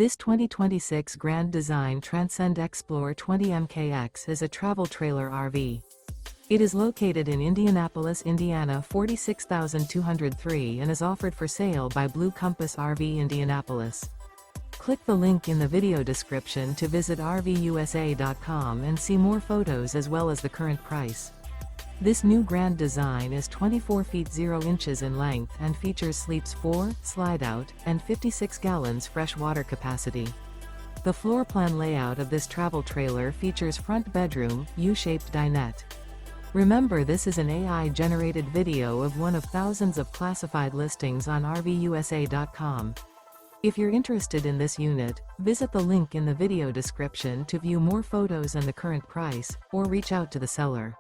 This 2026 Grand Design Transcend Xplor 20 MKX is a travel trailer RV. It is located in Indianapolis, Indiana 46203 and is offered for sale by Blue Compass RV Indianapolis. Click the link in the video description to visit RVUSA.com and see more photos as well as the current price. This new Grand Design is 24 feet 0 inches in length and features sleeps 4, Slideout, and 56 gallons fresh water capacity. The floor plan layout of this travel trailer features front bedroom, U-shaped dinette. Remember, this is an AI-generated video of one of thousands of classified listings on RVUSA.com. If you're interested in this unit, visit the link in the video description to view more photos and the current price, or reach out to the seller.